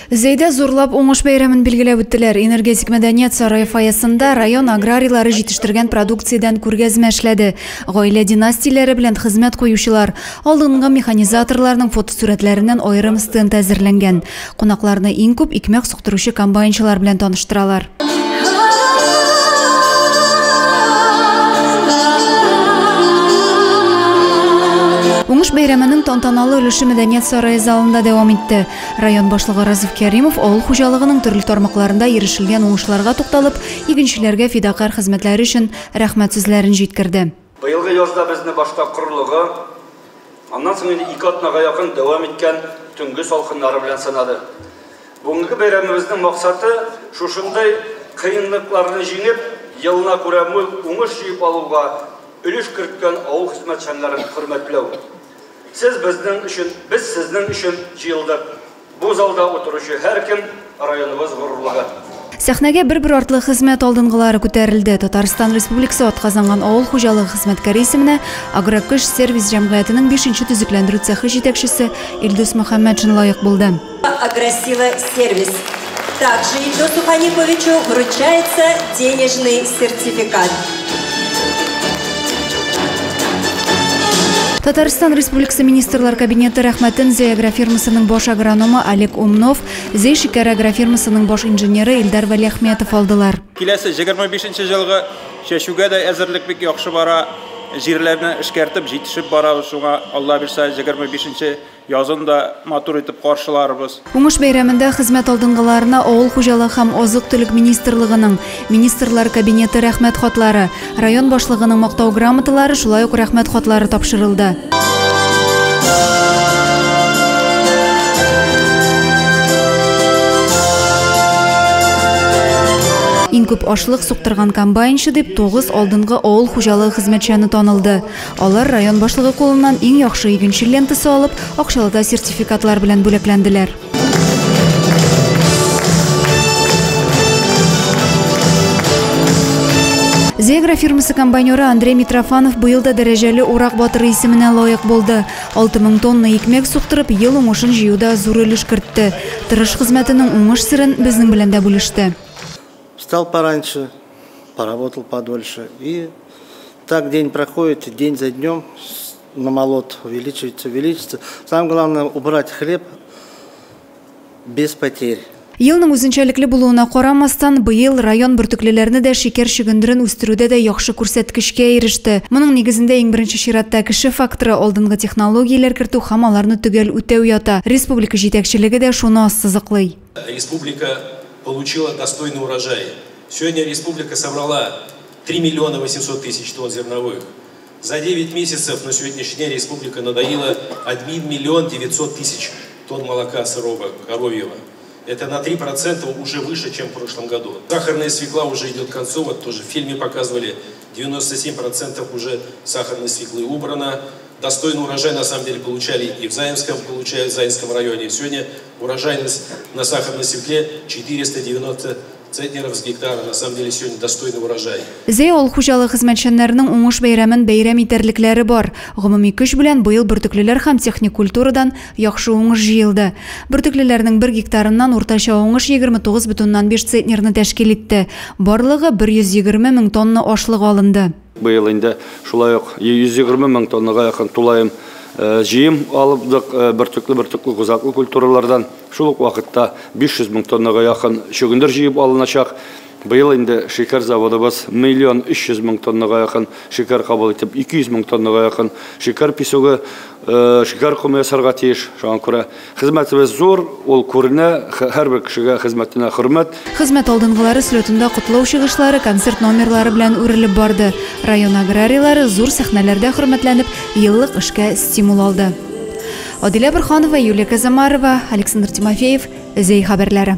Зейді зорлап оңыш бәйрәмін белгіләп үттілер. Энергетик мәдәниет сарайы фаясында район аграрийлары жетіштірген продукциядан күргәзмә эшләде. Гаилә династияләре белән хезмәт куючылар, алдынгы механизаторларның фотосурәтләреннән аерым стенд әзерләнгән. Кунакларны иң күп икмәк суктыручы комбайнчылар белән таныштыралар. Уңыш бәйрәменең тантаналы өлеше мәдәниет сарайы залында дәвам итте. Район башлыгы Разиф Кәримов авыл хуҗалыгының төрле тармакларында ирешелгән уңышларга тукталып, игенчеләргә фидакар хезмәтләре өчен рәхмәт сүзләрен җиткерде. Быелгы язда безне башта корылыгы, аннан соң 2 атнага якын дәвам иткән төнгө салкыннары белән сынады. Бүгенге бәйрәмебезнең максаты шушындай кыенлыкларны җиңеп, елына күрә уңыш җыеп алуга өлеш керткән авыл хезмәтчәннәрен хөрмәтләү. Сез безнең өчен, без сезнең өчен җыелдык. Бу залда утыручы һәркем районыбыз горурлыгы. Сәхнәгә бер артлы хезмәт алдынгылары күтәрелде. Татарстан Республикасы атказанган авыл хуҗалыгы хезмәткәре исеменә Агрокыш сервис җәмгыятенең 5-нче төзекләндерү цехы җитәкчесе Илдус Мөхәммәтшин лаек булды. Агросила сервис. Также Илдусу Ханиповичу вручается денежный сертификат. Татарстан Республикасы министрлар кабинеты рәхмәтен Зей агрофирмасының баш агрономы Олег Умнов, Зей шикәр агрофирмасының баш инженеры Илдар Вәлиәхмәтов алдылар. Киләсе 25-нче елга чәчүгә дә әзерлек бик яхшы бара. Җирләрне эшкәртеп җитешеп барабыз. Шуңа Алла бирсә 25-нче язын да матур итеп каршыларбыз. Уңыш бәйрәмендә хезмәт алдынгыларына авыл хуҗалыгы һәм азык-төлек министрлыгының, министрлар кабинеты рәхмәт хатлары, район башлыгының мактау грамоталары, шулай ук рәхмәт хатлары тапшырылды. Иң күп ашлык суктырган комбайнчы дип 9 алдынгы авыл хуҗалыгы хезмәтчәне танылды. Алар район башлыгы кулыннан иң яхшы игенче лентасы алып, акчалата сертификатлар белән бүләкләнделәр. Зей агрофирмасы комбайнеры Андрей Митрофанов быел да дәрәҗәле урак батыры исеменә лаек булды. 6000 тонна икмәк суктырып, ел уңышын җыюда зур өлеш кертте. Тырыш хезмәтенең уңыш сырын безнең белән дә бүлеште. Встал пораньше, поработал подольше. И так день проходит, день за днем намолот увеличивается. Самое главное убрать хлеб без потерь. Елның үзенчәлекле булуына карамастан, быел район бөртеклеләрне дә шикәр чыгындырын үстерүдә дә яхшы күрсәткечкә иреште. Моның нигезендә иң беренче чиратта кеше факторы, алдынгы технологияләр кертү һәм аларны төгәл үтәү ята. Республика җитәкчелеге дә шуны ассызыклый. Республика получила достойный урожай. Сегодня республика собрала 3 800 000 тонн зерновых. За 9 месяцев на сегодняшний день республика надоила 1 900 000 тонн молока сырого, коровьего. Это на 3% уже выше, чем в прошлом году. Сахарная свекла уже идет к концу. Вот тоже в фильме показывали, 97% уже сахарной свеклы убрано. Достойный урожай на самом деле получали и в Заинском, получают в Заинском районе. Сегодня урожайность на сахарной свекле 490 центнеров с гектара. На самом деле сегодня достойный урожай. Зей авыл хуҗалыгы хезмәтчәннәренең уңыш бәйрәмен бәйрәм итәрлекләре бар. Гомуми көч белән быел бөртеклеләр һәм техник культурадан яхшы уңыш җыелды. Бөртеклеләрнең 1 гектарыннан уртача уңыш 29,5 центнерны тәшкил итте. Барлыгы 120 000 тонна ашлык алынды. Быел инде шулай ук 120 000 тоннага якын тулайым җыем алып бөртекле гузаклы культуралардан. Шул ук вакытта 500 000 тоннага якын чөгендер җыеп алыначак. Быел инде шикәр заводыбыз 1 300 000 тоннага якын шикәр кабул итеп, 200 000 тоннага якын шикәр песогы, шикәр комы ясарга тиеш. Шуңа күрә хезмәтебез зур, ул күренә, һәрбер кешегә хезмәтенә хөрмәт. Хезмәт алдынгылары слетында котлау чыгышлары, концерт номерлары белән үрелеп барды. Район аграрийлары зур сәхнәләрдә хөрмәтләнеп, еллык эшкә стимул алды. Адилә Борханова, Юлия Казамарова, Александр Тимофеев, Зей хәбәрләре.